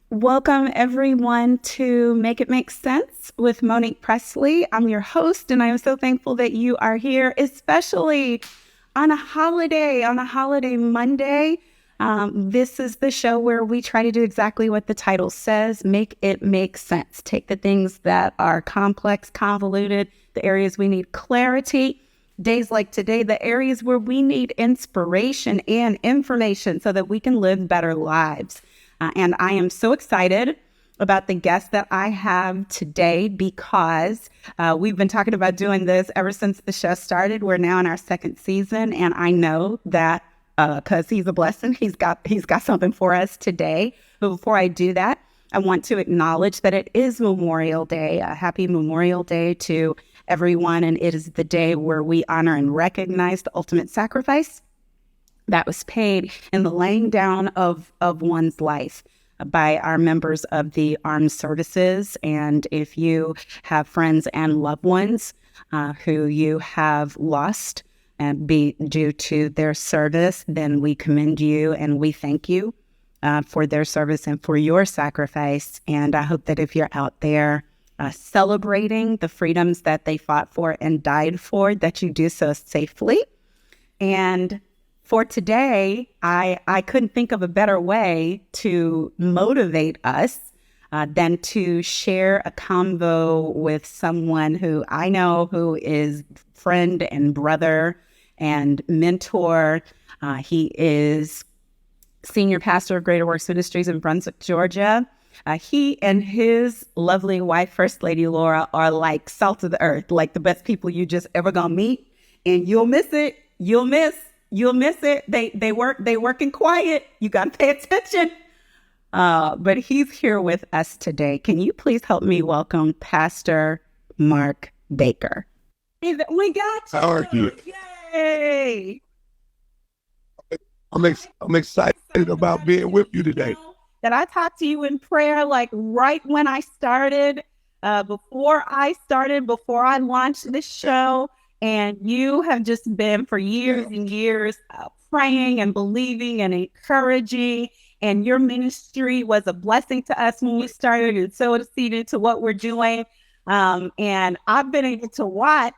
Welcome, everyone, to Make It Make Sense with Monique Pressley. I'm your host, and I am so thankful that you are here, especially on a holiday Monday. This is the show where we try to do exactly what the title says, make it make sense. Take the things that are complex, convoluted, the areas we need clarity, days like today, the areas where we need inspiration and information so that we can live better lives. And I am so excited about the guest that I have today because we've been talking about doing this ever since the show started. We're now in our second season, and I know that because he's a blessing, he's got something for us today. But before I do that, I want to acknowledge that it is Memorial Day. Happy Memorial Day to everyone, and it is the day where we honor and recognize the ultimate sacrifice that was paid in the laying down of one's life by our members of the armed services. And if you have friends and loved ones who you have lost and be due to their service, then we commend you and we thank you for their service and for your sacrifice. And I hope that if you're out there celebrating the freedoms that they fought for and died for, that you do so safely. And for today, I couldn't think of a better way to motivate us than to share a convo with someone who I know who is friend and brother and mentor. He is senior pastor of Greater Works Ministries in Brunswick, Georgia. He and his lovely wife, First Lady Laura, are like salt of the earth, like the best people you just ever gonna meet. And you'll miss it. You'll miss it. They working quiet. You got to pay attention. But he's here with us today. Can you please help me welcome Pastor Mark Baker? We got you. How are you? Yay! I'm excited about being with you today. That I talked to you in prayer, like right when I started, before I launched this show. And you have just been for years and years praying and believing and encouraging. And your ministry was a blessing to us when we started and sowed a seed into what we're doing. And I've been able to watch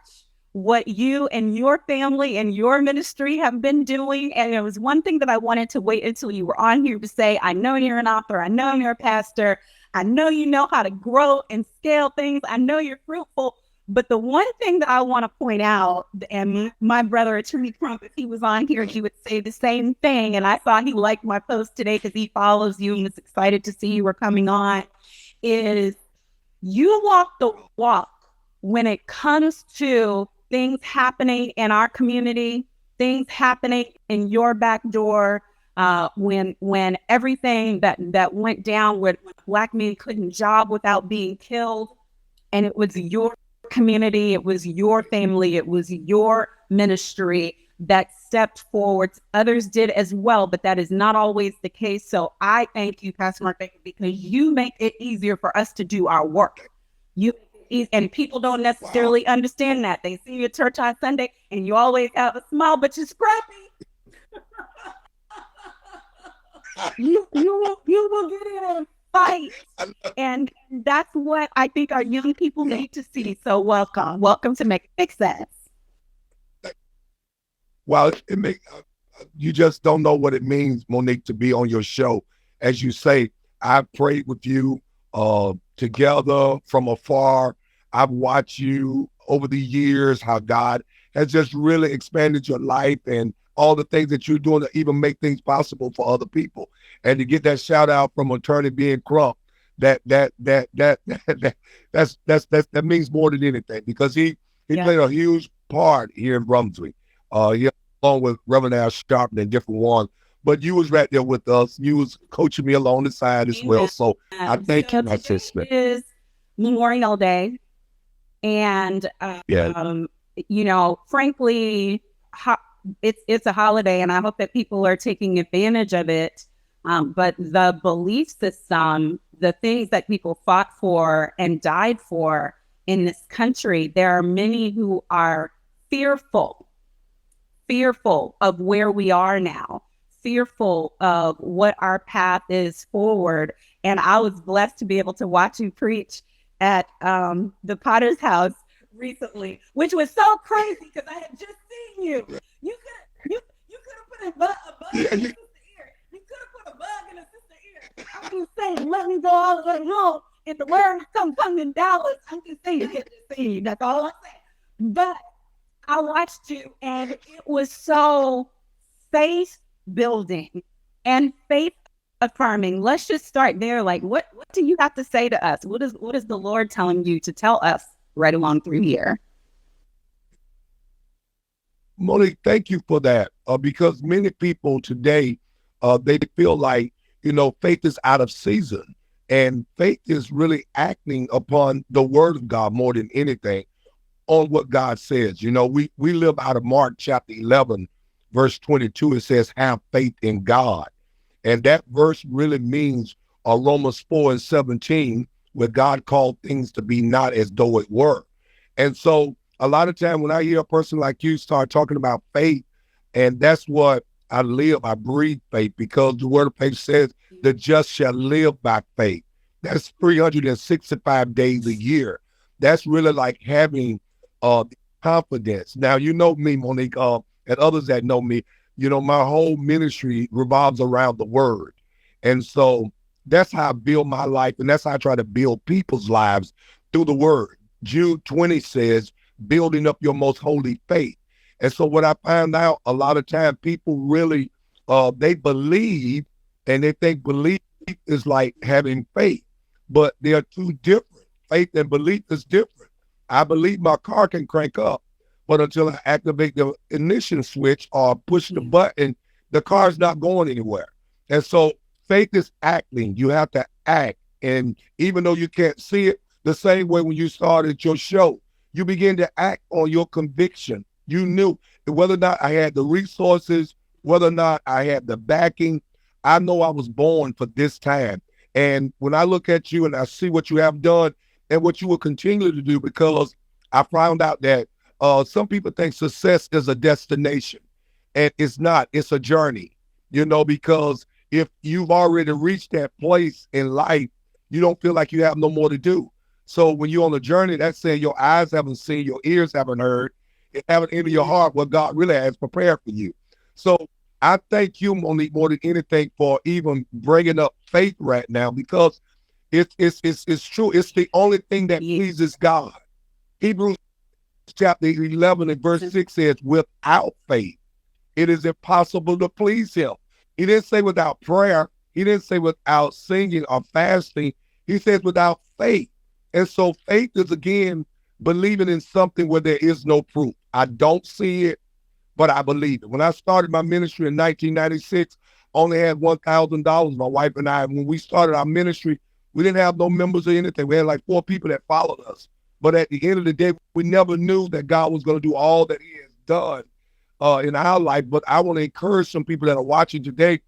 what you and your family and your ministry have been doing. And it was one thing that I wanted to wait until you were on here to say, I know you're an author. I know you're a pastor. I know you know how to grow and scale things. I know you're fruitful. But the one thing that I want to point out, and my brother, Attorney Trump, if he was on here, he would say the same thing. And I thought he liked my post today because he follows you and was excited to see you were coming on, is you walk the walk when it comes to things happening in our community, things happening in your back door, when everything that went down when Black men couldn't job without being killed, and it was your community, it was your family, it was your ministry that stepped forward. Others did as well, but that is not always the case. So I thank you, Pastor Mark Baker, because you make it easier for us to do our work. And people don't necessarily understand that. They see you at church on Sunday and you always have a smile, but you're scrappy. you will get in a fight. And that's what I think our young people need to see. So welcome to Make It Make Sense. Well, you just don't know what it means, Monique, to be on your show. As you say, I've prayed with you together from afar. I've watched you over the years, how God has just really expanded your life and all the things that you're doing to even make things possible for other people. And to get that shout out from Attorney Ben Crump, that means more than anything, because he played a huge part here in Brunswick. Along with Reverend Al Sharpton and different ones. But you was right there with us. You was coaching me along the side as well. So I thank you, my sister. It is Memorial Day. And, frankly, it's a holiday, and I hope that people are taking advantage of it. But the belief system, the things that people fought for and died for in this country, there are many who are fearful of where we are now. fearful of what our path is forward. And I was blessed to be able to watch you preach at the Potter's house recently, which was so crazy because I had just seen you. You could have put a bug in a sister's ear. You could have put a bug in a sister's ear. I'm just saying, let me go all the way home. And the word come in Dallas. I'm just saying, that's all I'm saying. But I watched you, and it was so faith building and faith affirming. Let's just start there. Like, what do you have to say to us? What is the Lord telling you to tell us right along through here? Monique, thank you for that. Because many people today, they feel like, faith is out of season. And faith is really acting upon the word of God more than anything, on what God says. We live out of Mark chapter 11, verse 22. It says, have faith in God. And that verse really means Romans 4:17, where God called things to be not as though it were. And so a lot of time when I hear a person like you start talking about faith, and that's what I live, I breathe faith, because the word of faith says the just shall live by faith. That's 365 days a year. That's really like having confidence. Now, you know me, Monique, and others that know me, my whole ministry revolves around the word. And so that's how I build my life, and that's how I try to build people's lives through the word. Jude 20 says, building up your most holy faith. And so what I find out a lot of time, people really, they believe, and they think belief is like having faith, but they are two different. Faith and belief is different. I believe my car can crank up, but until I activate the ignition switch or push the button, the car's not going anywhere. And so faith is acting. You have to act. And even though you can't see it, the same way when you started your show, you begin to act on your conviction. You knew whether or not I had the resources, whether or not I had the backing, I know I was born for this time. And when I look at you and I see what you have done and what you will continue to do, because I found out that some people think success is a destination, and it's not. It's a journey, because if you've already reached that place in life, you don't feel like you have no more to do. So when you're on a journey, that's saying your eyes haven't seen, your ears haven't heard, it haven't entered your heart what God really has prepared for you. So I thank you, Monique, more than anything for even bringing up faith right now, because it's true. It's the only thing that pleases God. Hebrews chapter 11 and verse 6 says, without faith, it is impossible to please him. He didn't say without prayer. He didn't say without singing or fasting. He says without faith. And so faith is, again, believing in something where there is no proof. I don't see it, but I believe it. When I started my ministry in 1996, I only had $1,000, my wife and I. When we started our ministry, we didn't have no members or anything. We had like 4 people that followed us. But at the end of the day, we never knew that God was going to do all that he has done in our life. But I want to encourage some people that are watching today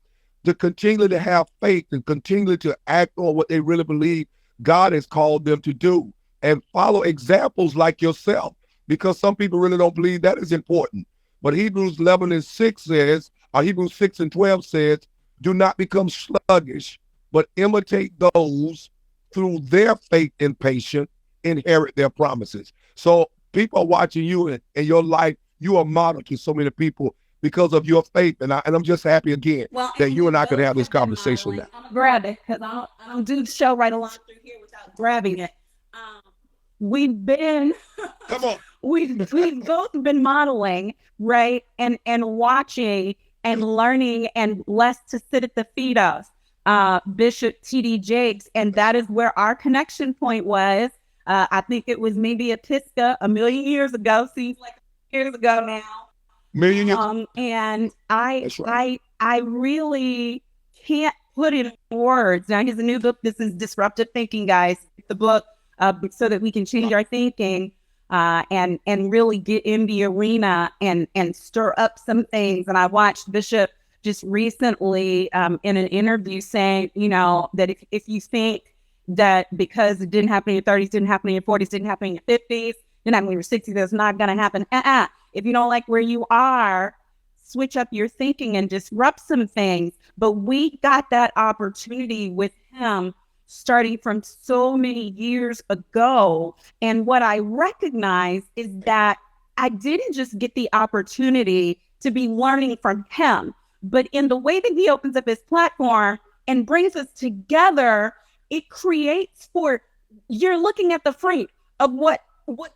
to continue to have faith and continue to act on what they really believe God has called them to do, and follow examples like yourself, because some people really don't believe that is important. But Hebrews 11 and 6 says, or Hebrews 6 and 12 says, do not become sluggish, but imitate those through their faith and patience inherit their promises. So people are watching you, and in your life, you are model to so many people because of your faith. And I'm just happy again that you and I could have this conversation now. I'm gonna grab it, because I don't do the show right along through here without grabbing it. We've been Come on. we've both been modeling, right, and watching and learning, and blessed to sit at the feet of Bishop T.D. Jakes, and that is where our connection point was. I think it was maybe a Pisgah a million years ago. Seems like years ago now. Million years. And I really can't put it in words. Now, here's a new book. This is Disruptive Thinking, guys. The book, so that we can change our thinking and really get in the arena and stir up some things. And I watched Bishop just recently in an interview saying, that if you think that because it didn't happen in your 30s, didn't happen in your 40s, didn't happen in your 50s, didn't happen in your 60s, that's not going to happen. If you don't like where you are, switch up your thinking and disrupt some things. But we got that opportunity with him starting from so many years ago. And what I recognize is that I didn't just get the opportunity to be learning from him, but in the way that he opens up his platform and brings us together, it creates for, you're looking at the fruit of what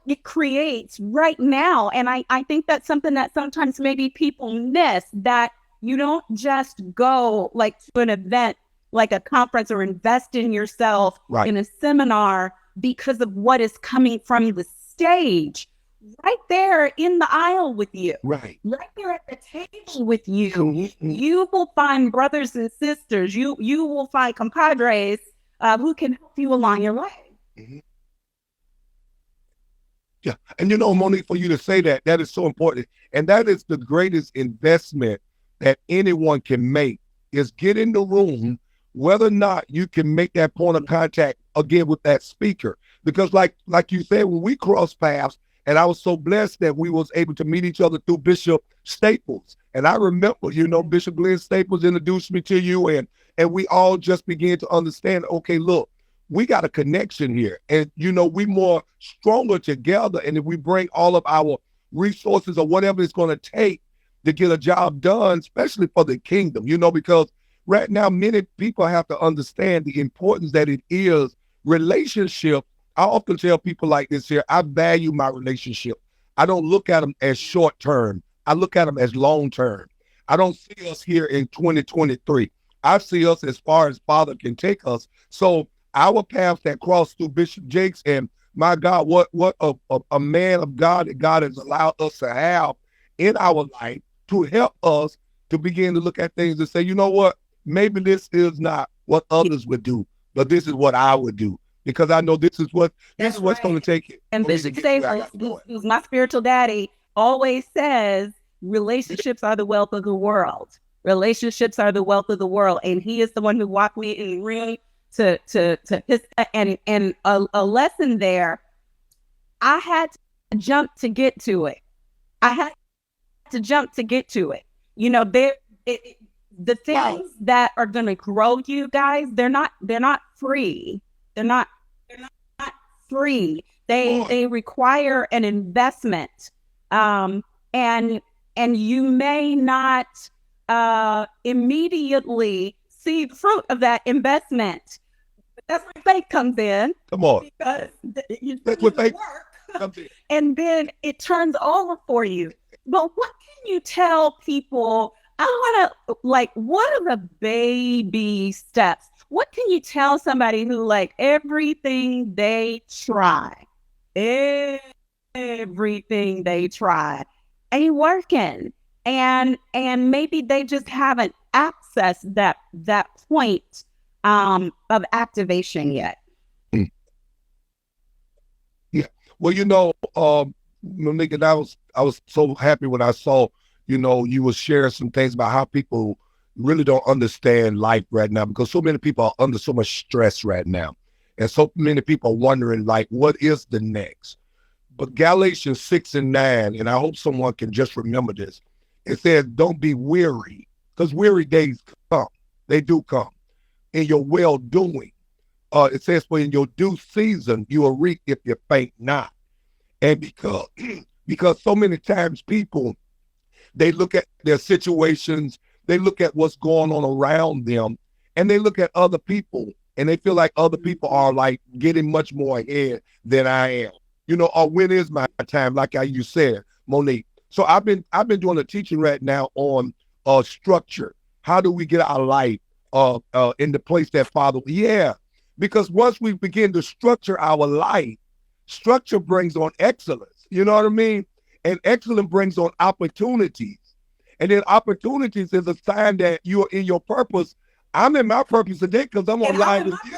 it creates right now. And I think that's something that sometimes maybe people miss, that you don't just go like to an event, like a conference, or invest in yourself in a seminar because of what is coming from the stage. Right there in the aisle with you, right there at the table with you, you will find brothers and sisters. You will find compadres who can help you along your way. Yeah, and Monique, for you to say that, that is so important, and that is the greatest investment that anyone can make, is get in the room, whether or not you can make that point of contact again with that speaker, because like you said, when we cross paths. And I was so blessed that we was able to meet each other through Bishop Staples. And I remember, Bishop Glenn Staples introduced me to you, and we all just began to understand, okay, look, we got a connection here. And, we more stronger together. And if we bring all of our resources or whatever it's going to take to get a job done, especially for the kingdom, because right now many people have to understand the importance that it is relationship. I often tell people like this here, I value my relationship. I don't look at them as short term. I look at them as long term. I don't see us here in 2023. I see us as far as Father can take us. So our paths that cross through Bishop Jakes, and my God, what a man of God that God has allowed us to have in our life to help us to begin to look at things and say, you know what, maybe this is not what others would do, but this is what I would do. Because I know this is what's going to take it. And Bishop Staples, who's my spiritual daddy, always says relationships are the wealth of the world. Relationships are the wealth of the world. And he is the one who walked me in the room to his, and a lesson there. I had to jump to get to it. The things that are going to grow you guys, they're not free. They're not free. They require an investment. And you may not immediately see the fruit of that investment. That's where faith comes in. Come on. Because that's where faith comes in. And then it turns over for you. But what can you tell people? I want to, what are the baby steps? What can you tell somebody who, everything they try ain't working, and maybe they just haven't accessed that point of activation yet? Yeah. Well, Monique, and I was so happy when I saw, you were sharing some things about how people really don't understand life right now, because so many people are under so much stress right now. And so many people are wondering, what is the next? But Galatians 6:9, and I hope someone can just remember this. It says, don't be weary, because weary days come. They do come. In your well-doing. It says, for in your due season, you will reap if you faint not. And because so many times people, they look at their situations, they look at what's going on around them, and they look at other people, and they feel like other people are getting much more ahead than I am. Or when is my time, like you said, Monique. So I've been doing a teaching right now on structure. How do we get our life in the place that Father? Yeah, because once we begin to structure our life, structure brings on excellence. You know what I mean? And excellence brings on opportunities. And then opportunities is a sign that you are in your purpose. I'm in my purpose today because I'm online with you.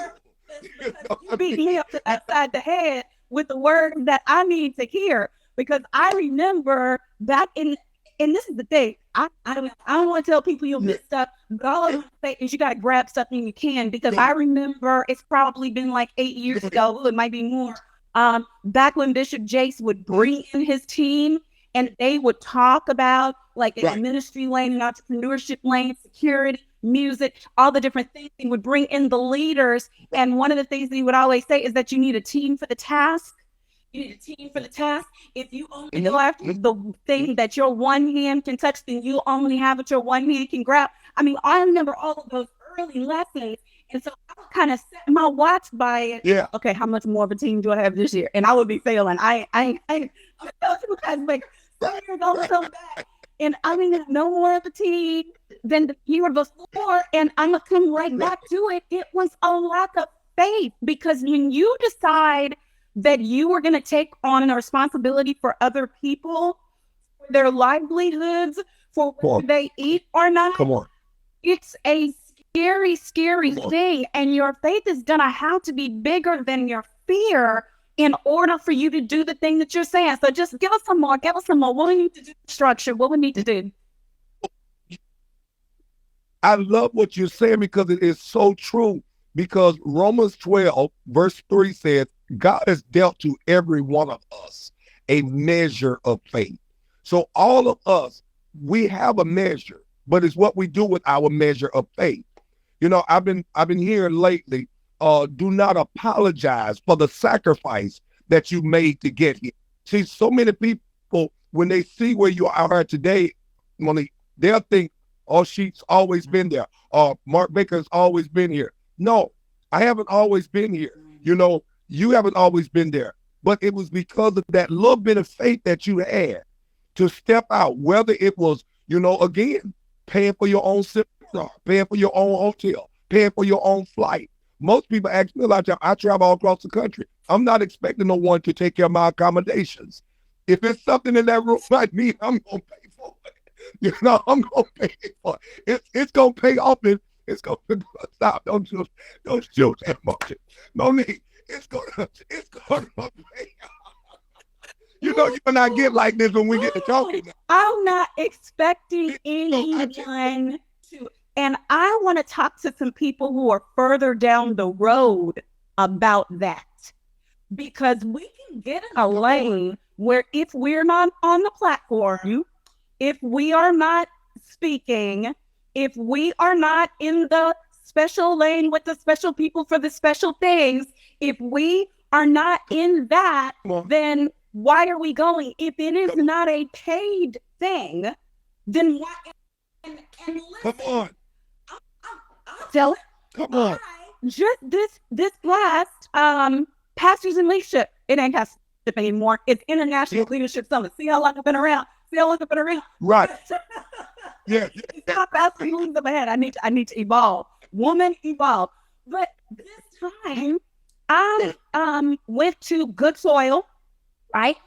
You beat me up to that side the head with the word that I need to hear, because I remember back in, and this is the thing, I don't want to tell people you'll miss stuff, but all I want to say is you got to grab something you can, because I remember it's probably been 8 years ago, it might be more, back when Bishop Jakes would bring in his team and they would talk about like in the ministry lane, and entrepreneurship lane, security, music, all the different things. He would bring in the leaders. And one of the things he would always say is that you need a team for the task. You need a team for the task. If you only go after the thing that your one hand can touch, then you only have what your one hand can grab. I mean, I remember all of those early lessons. And so I would kind of set my watch by it. Yeah. Okay, how much more of a team do I have this year? And I would be failing. I like 7 years old or something back. And I mean, no more of a team than the year before. And I'm going to come right back to it. It was a lack of faith, because when you decide that you are going to take on a responsibility for other people, for their livelihoods, for whether they eat or not, it's a scary, scary thing. And your faith is going to have to be bigger than your fear in order for you to do the thing that you're saying. So just give us some more. What we need to do, structure, what we need to do. I love what you're saying, because it is so true. Because Romans 12, verse 3 says, God has dealt to every one of us a measure of faith. So all of us, we have a measure, but it's what we do with our measure of faith. You know, I've been hearing lately, do not apologize for the sacrifice that you made to get here. See, so many people, when they see where you are today, Monique, they'll think, oh, she's always been there, or Mark Baker's always been here. No, I haven't always been here. You know, you haven't always been there. But it was because of that little bit of faith that you had to step out, whether it was, you know, again, paying for your own seminar, paying for your own hotel, paying for your own flight. Most people ask me a lot of times, I travel all across the country. I'm not expecting no one to take care of my accommodations. If it's something in that room like me, I'm going to pay for it. You know, I'm going to pay for it. It's going to pay off. It's going to stop. Don't shoot that much. Monique, it's going to pay off. You know, you and I get like this when we get to talking. I'm not expecting anyone to. And I want to talk to some people who are further down the road about that. Because we can get in a lane where if we're not on the platform, if we are not speaking, if we are not in the special lane with the special people for the special things, if we are not in that, then why are we going? If it is not a paid thing, then why? And listen, come on. I'll tell it. Come on. Just this last Pastors in Leadership, it ain't Pastors anymore. It's International Leadership Summit. See how long I've been around? Right. Yeah. It's not Pastors in Leadership ahead. I need to evolve. Woman, evolve. But this time, I went to Good Soil, right?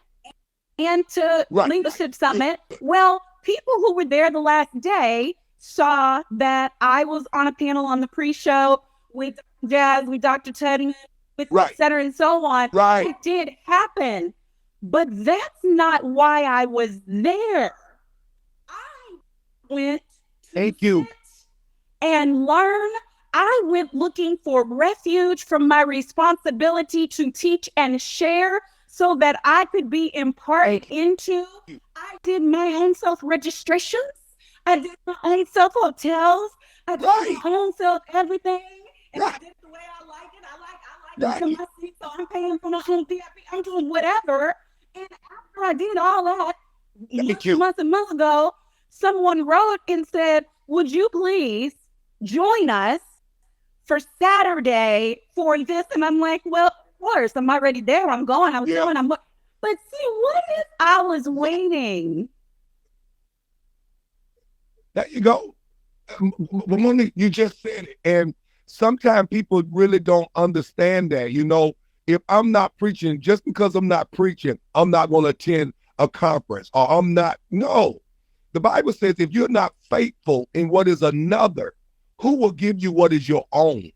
And to Leadership Summit. Well, people who were there the last day saw that I was on a panel on the pre-show with Jazz, with Dr. Teddy, with et cetera, and so on. Right. It did happen. But that's not why I was there. I went to sit and learn. I went looking for refuge from my responsibility to teach and share so that I could be imparted into. I did my own self-registrations. I did my own self-hotels. I did my own self-everything. And I did it the way I like it. I like it to my seat, so I'm paying for my own VIP. I'm doing whatever. And after I did all that, months and months ago, someone wrote and said, would you please join us for Saturday for this? And I'm like, well, of course, I'm already there. I'm going. But see, what if I was waiting? There you go. Monique, you just said it. And sometimes people really don't understand that. You know, if I'm not preaching, just because I'm not preaching, I'm not going to attend a conference, or I'm not. No. The Bible says if you're not faithful in what is another, who will give you what is your own?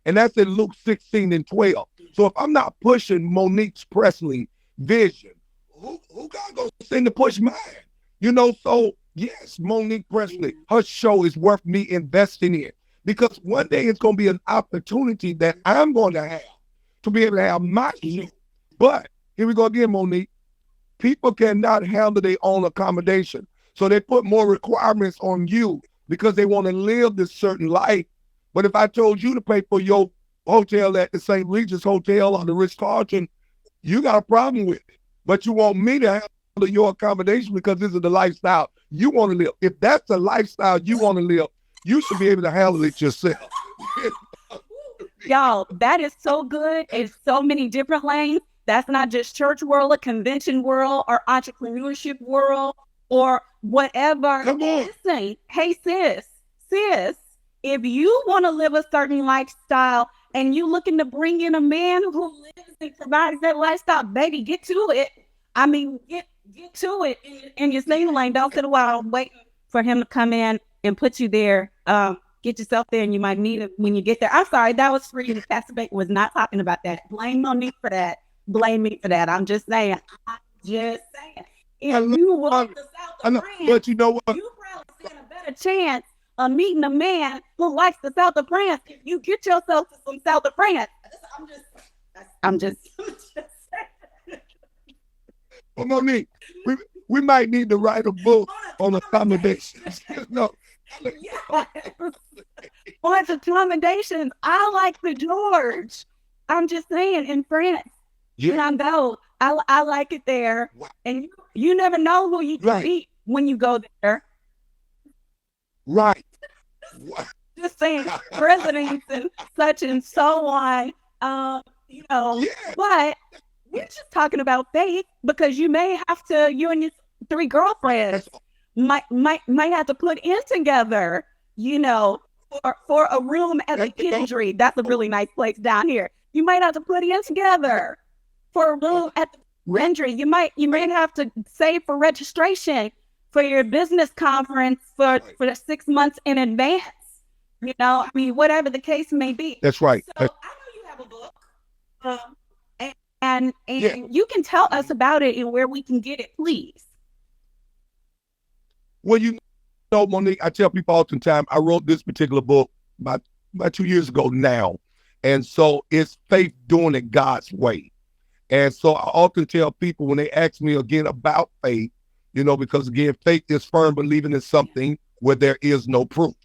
And that's in Luke 16:12. So if I'm not pushing Monique Pressley vision, who God going to send to push mine? You know, so yes, Monique Pressley, her show is worth me investing in, because one day it's going to be an opportunity that I'm going to have to be able to have my show. But here we go again, Monique. People cannot handle their own accommodation. So they put more requirements on you because they want to live this certain life. But if I told you to pay for your hotel at the St. Regis Hotel or the Ritz-Carlton, you got a problem with it. But you want me to handle your accommodation because this is the lifestyle you want to live. If that's the lifestyle you want to live, you should be able to handle it yourself. Y'all, that is so good in so many different lanes. That's not just church world or convention world or entrepreneurship world or whatever. Come on. Listen, hey sis, if you want to live a certain lifestyle and you looking to bring in a man who lives and provides that lifestyle, baby, get to it. I mean, get to it in your single lane. Don't sit a while waiting for him to come in and put you there. Get yourself there, and you might need it when you get there. I'm sorry, that was free. Pastor Bacon was not talking about that. Blame Monique for that. Blame me for that. I'm just saying. If you walk the South of France, but you know what? You probably stand a better chance of meeting a man who likes the South of France if you get yourself to some South of France. I'm just saying. Well, Monique, we might need to write a book on accommodations. No. On accommodations, I like the George. I'm just saying, in France, when I go, I like it there. Wow. And you never know who you can meet when you go there. Right. Just saying, presidents and such and so on. You know, but we're just talking about faith because you may have to, you and your 3 girlfriends might have to put in together, you know, for a room at the Kendry. That's a really nice place down here. You might have to put in together for a room at the Kendry. You might have to save for registration for your business conference for the 6 months in advance. You know, I mean, whatever the case may be. That's right. So I know you have a book, and you can tell us about it and where we can get it, please. Well, you know, Monique, I tell people all the time, I wrote this particular book about 2 years ago now. And so it's faith doing it God's way. And so I often tell people when they ask me again about faith, you know, because again, faith is firm believing in something where there is no proof.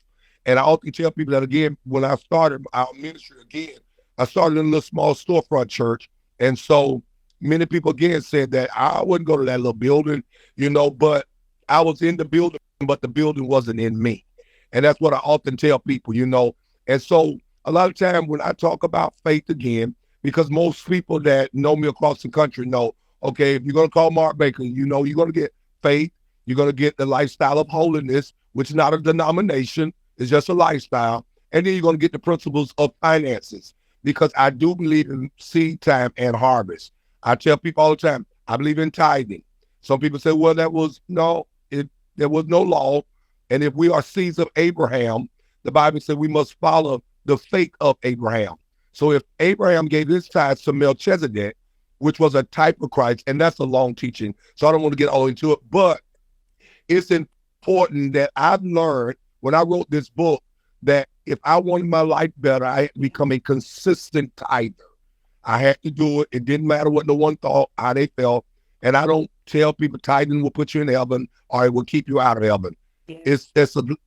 And I often tell people that again, when I started our ministry again, I started in a little small storefront church. And so many people again said that I wouldn't go to that little building, you know, but I was in the building, but the building wasn't in me. And that's what I often tell people, you know. And so a lot of time when I talk about faith again, because most people that know me across the country know, okay, if you're going to call Mark Baker, you know, you're going to get faith, you're going to get the lifestyle of holiness, which is not a denomination, it's just a lifestyle. And then you're going to get the principles of finances, because I do believe in seed time and harvest. I tell people all the time, I believe in tithing. Some people say, well, there was no law. And if we are seeds of Abraham, the Bible said we must follow the faith of Abraham. So if Abraham gave his tithes to Melchizedek, which was a type of Christ, and that's a long teaching, so I don't want to get all into it, but it's important that I've learned when I wrote this book that if I wanted my life better, I had to become a consistent tither. I had to do it. It didn't matter what no one thought, how they felt. And I don't tell people tithing will put you in heaven or it will keep you out of heaven. Yeah.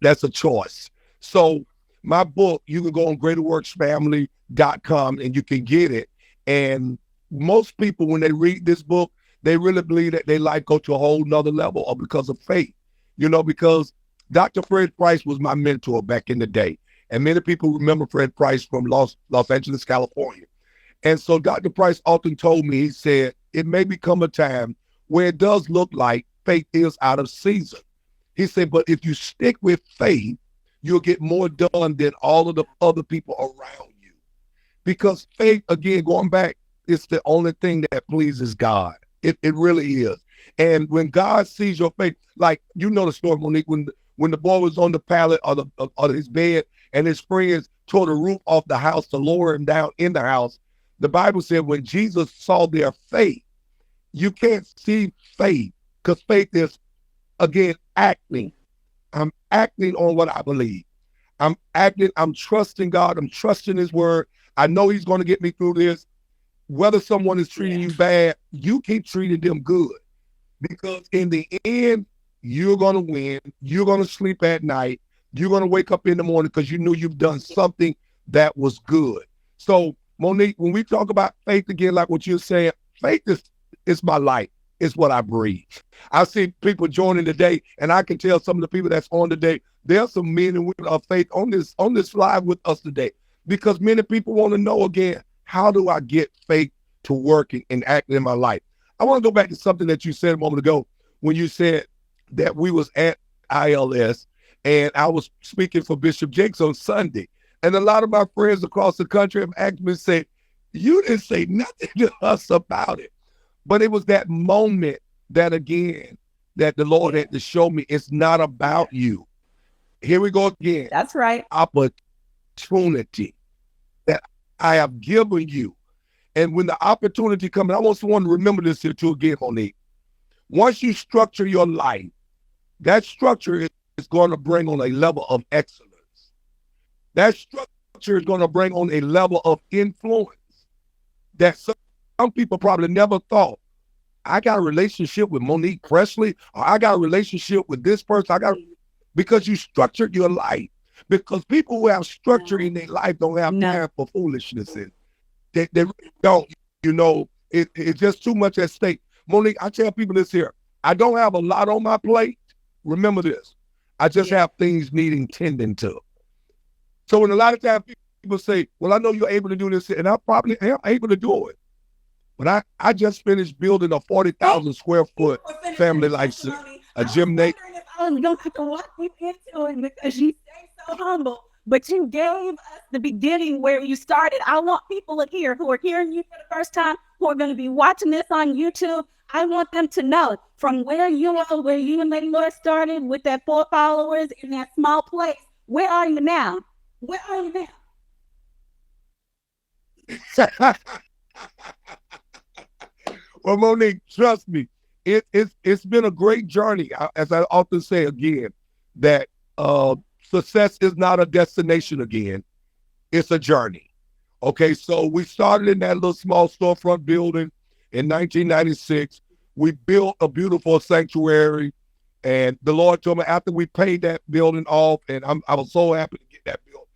That's a choice. So my book, you can go on greaterworksfamily.com and you can get it. And most people, when they read this book, they really believe that their life go to a whole nother level or because of faith, you know, because Dr. Fred Price was my mentor back in the day. And many people remember Fred Price from Los Angeles, California. And so Dr. Price often told me, he said, it may become a time where it does look like faith is out of season. He said, but if you stick with faith, you'll get more done than all of the other people around you. Because faith, again, going back, it's the only thing that pleases God. It really is. And when God sees your faith, like, you know the story, Monique, when the boy was on the pallet or his bed and his friends tore the roof off the house to lower him down in the house, the Bible said when Jesus saw their faith, you can't see faith because faith is, again, acting. I'm acting on what I believe. I'm trusting God. I'm trusting his word. I know he's going to get me through this. Whether someone is treating you bad, you keep treating them good. Because in the end, you're going to win. You're going to sleep at night. You're going to wake up in the morning because you knew you've done something that was good. So, Monique, when we talk about faith again, like what you're saying, faith is my life. It's what I breathe. I see people joining today, and I can tell some of the people that's on today, there's some men and women of faith on this live with us today, because many people want to know again, how do I get faith to working and acting in my life? I want to go back to something that you said a moment ago when you said that we was at ILS and I was speaking for Bishop Jakes on Sunday. And a lot of my friends across the country have asked me, say, you didn't say nothing to us about it. But it was that moment that, again, that the Lord had to show me it's not about you. Here we go again. That's right. Opportunity that I have given you. And when the opportunity comes, I want someone to remember this here too again, Monique. Once you structure your life, that structure is going to bring on a level of excellence. That structure is going to bring on a level of influence that some people probably never thought. I got a relationship with Monique Pressley, or I got a relationship with this person. Because you structured your life. Because people who have structure in their life don't have time for foolishness. They really don't. You know, it's just too much at stake. Monique, I tell people this here. I don't have a lot on my plate. Remember this. I just have things needing tending to. So when a lot of times people say, well, I know you're able to do this, and I probably am able to do it. But I just finished building a 40,000 square foot family life center, a gymnasium. I was going to have to walk you into it because you stay so humble. But you gave us the beginning where you started. I want people here who are hearing you for the first time, who are going to be watching this on YouTube. I want them to know from where you are, where you and Lady Laura started with that 4 followers in that small place. Where are you now? Where are you now? Well, Monique, trust me, it's been a great journey. As I often say again, that success is not a destination again. It's a journey. Okay, so we started in that little small storefront building in 1996. We built a beautiful sanctuary, and the Lord told me after we paid that building off, and I was so happy to get that building.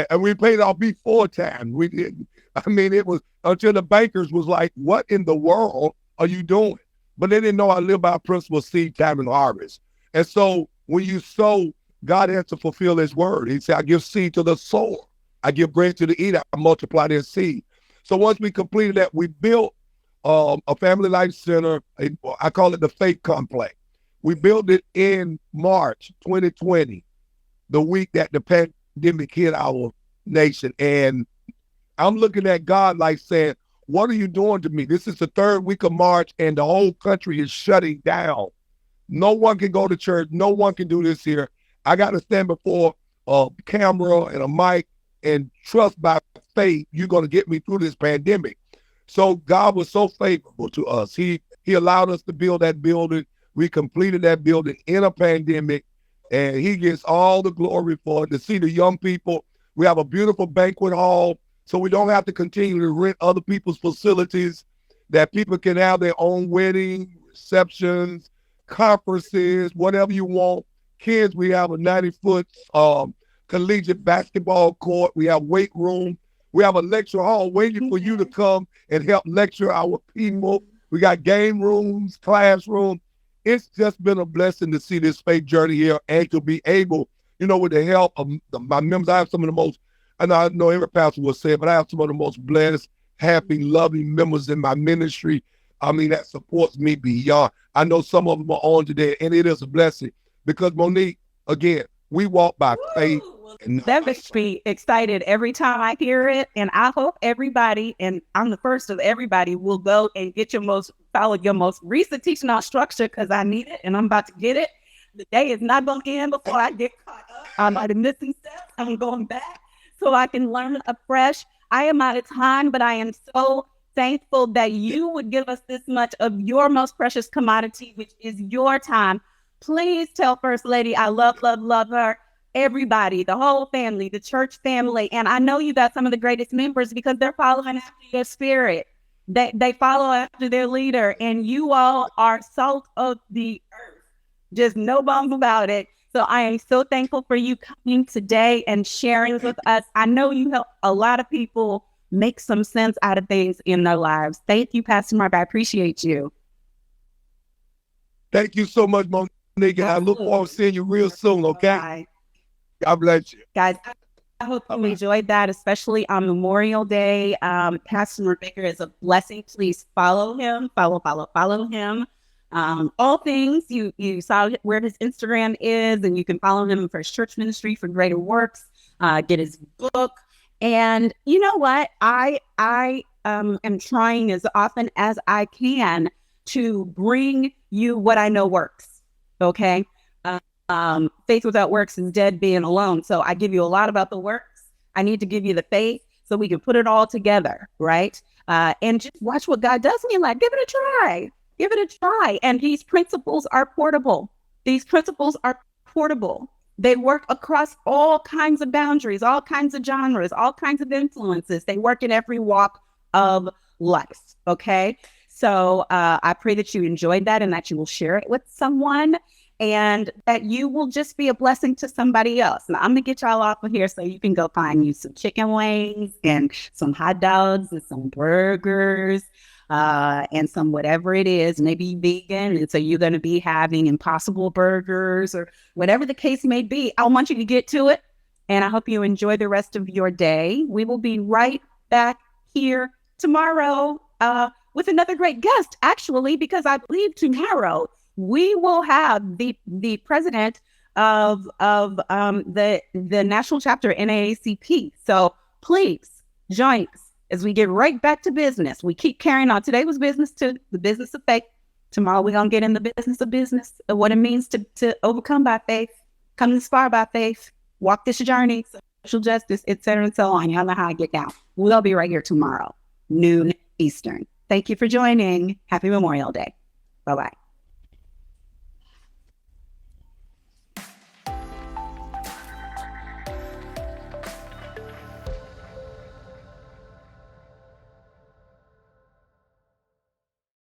And we paid it off before time. We didn't. I mean, it was until the bankers was like, what in the world are you doing? But they didn't know I live by a principle, seed, time, and harvest. And so when you sow, God has to fulfill his word. He said, I give seed to the sower. I give bread to the eater. I multiply their seed. So once we completed that, we built a family life center. I call it the Faith Complex. We built it in March 2020, the week that the pandemic hit our nation. And I'm looking at God like saying, what are you doing to me? This is the 3rd week of March and the whole country is shutting down. No one can go to church. No one can do this here. I got to stand before a camera and a mic and trust by faith you're going to get me through this pandemic. So God was so favorable to us. He allowed us to build that building. We completed that building in a pandemic, and he gets all the glory for it. To see the young people, we have a beautiful banquet hall, so we don't have to continue to rent other people's facilities, that people can have their own wedding, receptions, conferences, whatever you want. Kids, we have a 90-foot collegiate basketball court. We have weight room. We have a lecture hall waiting for you to come and help lecture our people. We got game rooms, classroom. It's just been a blessing to see this faith journey here and to be able, with the help of my members. I have some of the most, and I know every pastor will say it, but I have some of the most blessed, happy, loving members in my ministry. I mean, that supports me beyond. I know some of them are on today, and it is a blessing because, Monique, again, we walk by faith. That makes me excited every time I hear it. And I hope everybody, and I'm the first of everybody, will go and get follow your most recent teaching on structure because I need it and I'm about to get it. The day is not going to end before I get caught up. I'm at the missing steps. I'm going back so I can learn afresh. I am out of time, but I am so thankful that you would give us this much of your most precious commodity, which is your time. Please tell First Lady I love her. Everybody, the whole family, the church family. And I know you got some of the greatest members because they're following after your spirit. They follow after their leader, and you all are salt of the earth. Just no bums about it. So I am so thankful for you coming today and sharing with us. I know you help a lot of people make some sense out of things in their lives. Thank you, Pastor Mark. I appreciate you. Thank you so much, Monique. And I look forward to seeing you real soon, okay? Bye. God bless you. Guys, I hope you enjoyed that, especially on Memorial Day. Pastor Rebecca is a blessing. Please follow him. Follow him. All things you saw where his Instagram is, and you can follow him for his church ministry for greater works. Get his book, and you know what? I am trying as often as I can to bring you what I know works. Okay. Faith without works is dead being alone. So I give you a lot about the works. I need to give you the faith so we can put it all together, right? And just watch what God does in your life. Give it a try. Give it a try. And these principles are portable. These principles are portable. They work across all kinds of boundaries, all kinds of genres, all kinds of influences. They work in every walk of life. Okay. So I pray that you enjoyed that and that you will share it with someone, and that you will just be a blessing to somebody else. Now, I'm going to get y'all off of here so you can go find you some chicken wings and some hot dogs and some burgers and some whatever it is, maybe vegan. And so you're going to be having Impossible Burgers or whatever the case may be. I want you to get to it, and I hope you enjoy the rest of your day. We will be right back here tomorrow with another great guest, actually, because I believe tomorrow we will have the president of the national chapter NAACP. So please join us as we get right back to business. We keep carrying on. Today was business to the business of faith. Tomorrow we're gonna get in the business of what it means to overcome by faith, come this far by faith, walk this journey, social justice, etc. and so on. Y'all know how I get down. We'll be right here tomorrow, noon Eastern. Thank you for joining. Happy Memorial Day. Bye-bye.